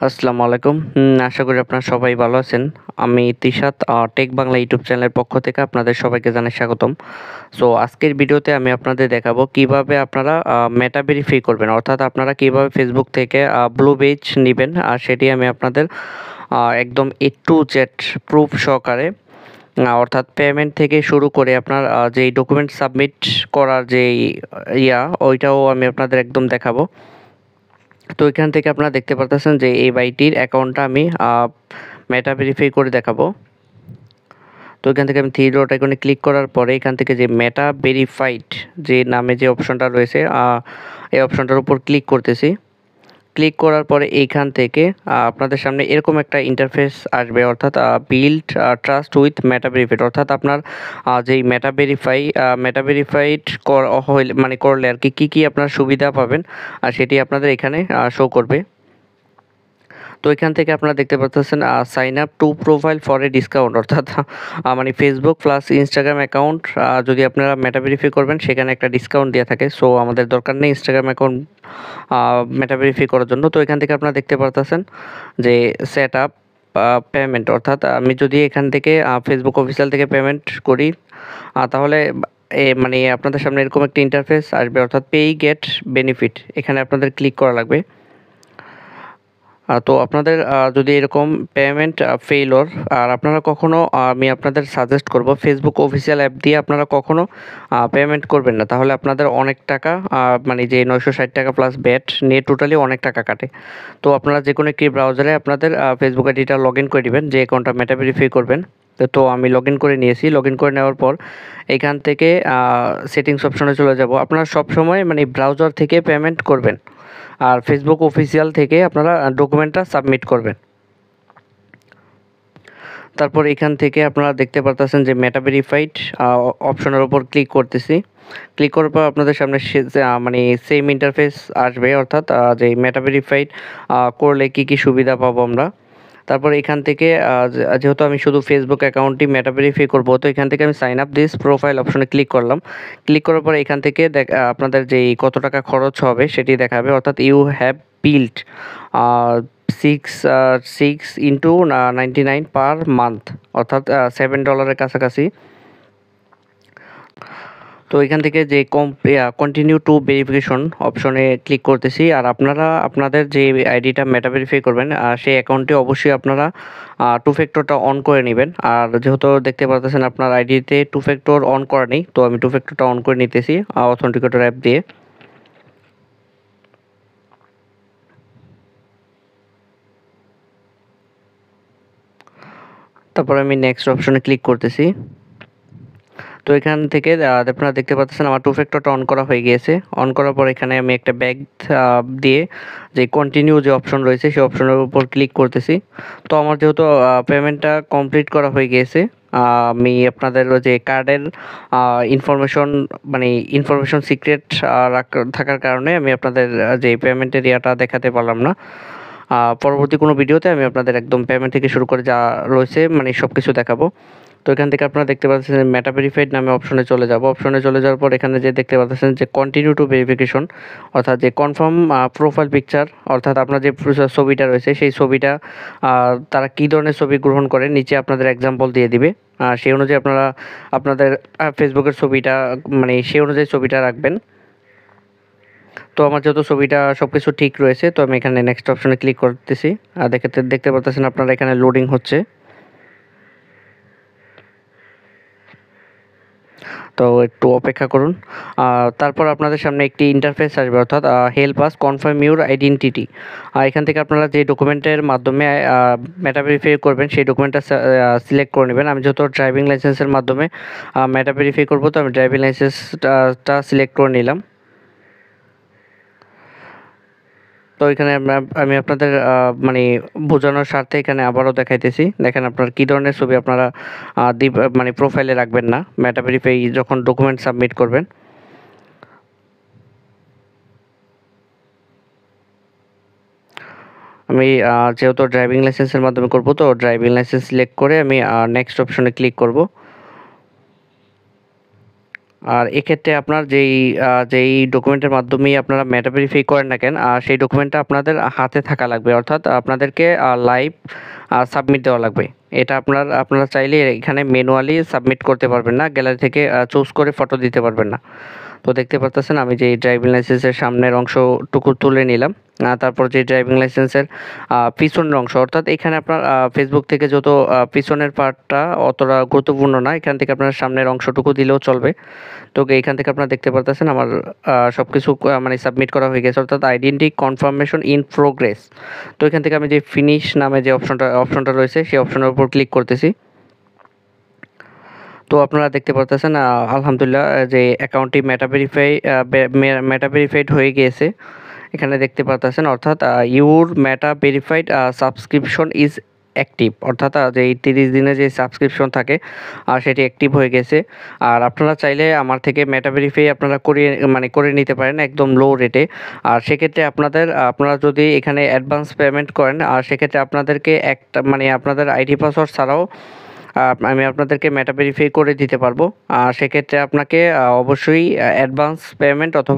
আসসালামু আলাইকুম। আশা করি আপনারা সবাই ভালো আছেন। আমি তিশাত টেক বাংলা ইউটিউব চ্যানেলের পক্ষ থেকে আপনাদের সবাইকে জানাই স্বাগতম। সো আজকের ভিডিওতে আমি আপনাদের দেখাবো কিভাবে আপনারা মেটা ভেরিফাই করবেন। অর্থাৎ আপনারা কিভাবে Facebook থেকে ব্লু বেজ নিবেন সেটি আমি আপনাদের একদম A to Z প্রুফ সহকারে অর্থাৎ পেমেন্ট থেকে শুরু করে আপনার যেই ডকুমেন্ট সাবমিট করার যেই ওইটাও আমি আপনাদের একদম দেখাবো। তো এখান থেকে আপনারা দেখতে পারতেছেন যে এই বাইটির অ্যাকাউন্টটা আমি মেটা ভেরিফাই করে দেখাবো। তো এখান থেকে আমি থ্রি ডট আইকনে ক্লিক করার পরে এখান থেকে যে মেটা ভেরিফাইড যে নামে যে অপশনটা রয়েছে এই অপশনটার উপর ক্লিক করতেছি। ক্লিক করার পরে এইখান থেকে আপনাদের সামনে এরকম একটা ইন্টারফেস আসবে, অর্থাৎ build trust with meta verified. অর্থাৎ আপনার যেই মেটা ভেরিফাইড করলে আর কি আপনার সুবিধা পাবেন আর সেটি আপনাদের এখানে শো করবে। তো এখান থেকে আপনারা দেখতে পাচ্ছেন sign up to profile for a discount, অর্থাৎ মানে ফেসবুক প্লাস ইনস্টাগ্রাম অ্যাকাউন্ট যদি আপনারা মেটা ভেরিফাই করবেন সেখানে একটা ডিসকাউন্ট দেওয়া থাকে। সো আমাদের দরকার নেই ইনস্টাগ্রাম অ্যাকাউন্ট মেটা ভেরিফাই করার জন্য। তো এখান থেকে আপনারা দেখতে পাচ্ছেন যে সেট আপ পেমেন্ট, অর্থাৎ আমি যদি এখান থেকে ফেসবুক অফিসিয়াল থেকে পেমেন্ট করি তাহলে মানে আপনাদের সামনে এরকম একটা ইন্টারফেস আসবে, অর্থাৎ পেই গেট বেনিফিট। এখানে আপনাদের ক্লিক করা লাগবে। তো আপনাদের যদি এরকম পেমেন্ট ফেইলর আর আপনারা কখনো আমি আপনাদের সাজেস্ট করব ফেসবুক অফিসিয়াল অ্যাপ দিয়ে আপনারা কখনো পেমেন্ট করবেন না, তাহলে আপনাদের অনেক টাকা মানে যে 960 টাকা প্লাস ব্যাট নিয়ে টোটালি অনেক টাকা কাটে। তো আপনারা যে কোনো একটি ব্রাউজারে আপনাদের ফেসবুক আইডিটা লগ ইন করে দিবেন, যে অ্যাকাউন্টটা মেটা ভেরিফাই করবেন। তো আমি লগ ইন করে নিয়েছি। লগ ইন করে নেওয়ার পর এখান থেকে সেটিংস অপশনে চলে যাব। আপনারা সবসময় মানে ব্রাউজার থেকে পেমেন্ট করবেন আর ফেসবুক অফিসিয়াল থেকে আপনারা ডকুমেন্টটা সাবমিট করবেন। তারপর এখান থেকে আপনারা দেখতে পারতেছেন যে মেটা ভেরিফাইড অপশনের উপর ক্লিক করতেছি। ক্লিক করার পর আপনাদের সামনে মানে সেম ইন্টারফেস আসবে, অর্থাৎ যে মেটা ভেরিফাইড করলে কি সুবিধা পাবো আমরা। তারপর এখান থেকে যেহেতু আমি শুধু ফেসবুক অ্যাকাউন্টটি মেটা ভেরিফাই করবো, তো এখান থেকে আমি সাইন আপ দিস প্রোফাইল অপশনে ক্লিক করলাম। ক্লিক করার পরে এখান থেকে আপনাদের যেই কত টাকা খরচ হবে সেটি দেখাবে, অর্থাৎ you have build six six into 99 per month, অর্থাৎ $7 কাছাকাছি। তো এখান থেকে যে কন্টিনিউ টু ভেরিফিকেশন অপশনে ক্লিক করতেছি। আর আপনারা আপনাদের যে আইডিটা মেটা ভেরিফাই করবেন সেই অ্যাকাউন্টে অবশ্যই আপনারা টু ফ্যাক্টরটা অন করে নেবেন। আর যেহেতু দেখতে পাচ্ছেন আপনার আইডিতে টু ফ্যাক্টর অন করা নেই, তো আমি টু ফ্যাক্টরটা অন করে নিতেছি অথেন্টিকেটর অ্যাপ দিয়ে। তারপর আমি নেক্সট অপশনে ক্লিক করতেছি। তো এখান থেকে আপনারা দেখতে পাচ্ছেন আমার টু ফ্যাক্টরটা অন করা হয়ে গিয়েছে। অন করার পর এখানে আমি একটা ব্যাগ দিয়ে যে কন্টিনিউ যে অপশন রয়েছে সেই অপশনের উপর ক্লিক করতেছি। তো আমার যেহেতু পেমেন্টটা কমপ্লিট করা হয়ে গিয়েছে, আমি আপনাদের যে কার্ডের ইনফরমেশন মানে ইনফরমেশন সিক্রেট থাকার কারণে আমি আপনাদের যে পেমেন্টের দেখাতে পারলাম না। পরবর্তী কোনো ভিডিওতে আমি আপনাদের একদম পেমেন্ট থেকে শুরু করে যা রয়েছে মানে সব কিছু দেখাবো। তো এখান থেকে আপনারা দেখতে পাচ্ছেন মেটা ভেরিফাইড নামে অপশনে চলে যাব। অপশনে চলে যাওয়ার পর এখানে যে দেখতে পাচ্ছেন যে কন্টিনিউ টু ভেরিফিকেশন, অর্থাৎ যে কনফার্ম প্রোফাইল পিকচার, অর্থাৎ আপনার যে ছবিটা রয়েছে সেই ছবিটা তারা কী ধরনের ছবি গ্রহণ করে নিচে আপনাদের এক্সাম্পল দিয়ে দিবে। সেই অনুযায়ী আপনারা আপনাদের ফেসবুকের ছবিটা মানে সেই অনুযায়ী ছবিটা রাখবেন। তো আমার যেহেতু ছবিটা সব কিছু ঠিক রয়েছে, তো আমি এখানে নেক্সট অপশনে ক্লিক করতেছি। আর দেখতে পাচ্ছেন আপনারা এখানে লোডিং হচ্ছে। তো একটু অপেক্ষা করুন। তারপর আপনাদের সামনে একটি ইন্টারফেস আসবে, অর্থাৎ help us confirm your identity. এখান থেকে আপনারা যে ডকুমেন্টের মাধ্যমে মেটা ভেরিফাই করবেন সেই ডকুমেন্টটা সিলেক্ট করে নেবেন। আমি যেহেতু ড্রাইভিং লাইসেন্সের মাধ্যমে মেটা ভেরিফাই করবো, তো আমি ড্রাইভিং লাইসেন্সটা সিলেক্ট করে নিলাম। তো এখানে আমি আপনাদের মানে বোঝানোর স্বার্থে এখানে আবারও দেখাইতেছি। দেখেন আপনার কী ধরনের ছবি আপনারা মানে প্রোফাইলে রাখবেন না মেটা ভেরিফাই যখন ডকুমেন্ট সাবমিট করবেন। আমি যেহেতু ড্রাইভিং লাইসেন্সের মাধ্যমে করব, তো ড্রাইভিং লাইসেন্স সিলেক্ট করে আমি নেক্সট অপশনে ক্লিক করব। আর এক্ষেত্রে আপনার যেই ডকুমেন্টের মাধ্যমেই আপনারা মেটা ভেরিফাই করেন না কেন, সেই ডকুমেন্টটা আপনাদের হাতে থাকা লাগবে, অর্থাৎ আপনাদেরকে লাইভ সাবমিট দেওয়া লাগবে। এটা আপনারা চাইলে এখানে ম্যানুয়ালি সাবমিট করতে পারবেন না, গ্যালারি থেকে চুজ করে ফটো দিতে পারবেন না। তো দেখতে পারতেছেন আমি যে ড্রাইভিং লাইসেন্সের সামনের অংশটুকু তুলে নিলাম, তারপর যে ড্রাইভিং লাইসেন্সের পিছনের অংশ, অর্থাৎ এখানে আপনার ফেসবুক থেকে যত পিছনের পার্টটা অতটা গুরুত্বপূর্ণ না, এখান থেকে আপনার সামনের অংশটুকু দিলেও চলবে। তো এইখান থেকে আপনারা দেখতে পারতেছেন আমার সব কিছু মানে সাবমিট করা হয়ে গেছে, অর্থাৎ আইডেন্টি কনফার্মেশন ইন প্রোগ্রেস। তো এখান থেকে আমি যে ফিনিশ নামে যে অপশনটা রয়েছে সেই অপশনের উপর ক্লিক করতেছি। তো আপনারা দেখতে পারতেছেন আলহামদুলিল্লাহ যে অ্যাকাউন্টটি মেটা ভেরিফাইড হয়ে গিয়েছে। এখানে দেখতে পারতেছেন, অর্থাৎ your meta verified subscription is active, অর্থাৎ যে 30 দিনের যে সাবস্ক্রিপশন থাকে সেটি অ্যাক্টিভ হয়ে গেছে। আর আপনারা চাইলে আমার থেকে মেটা ভেরিফাই আপনারা করে নিতে পারেন একদম লো রেটে। আর সেক্ষেত্রে আপনারা যদি এখানে অ্যাডভান্স পেমেন্ট করেন, আর সেক্ষেত্রে আপনাদেরকে আপনাদের আইডি পাসওয়ার্ড ছাড়াও আমি আপনাদেরকে মেটা ভেরিফাই করে দিতে পারবো। সেক্ষেত্রে আপনাকে অবশ্যই অ্যাডভান্স পেমেন্ট অথবা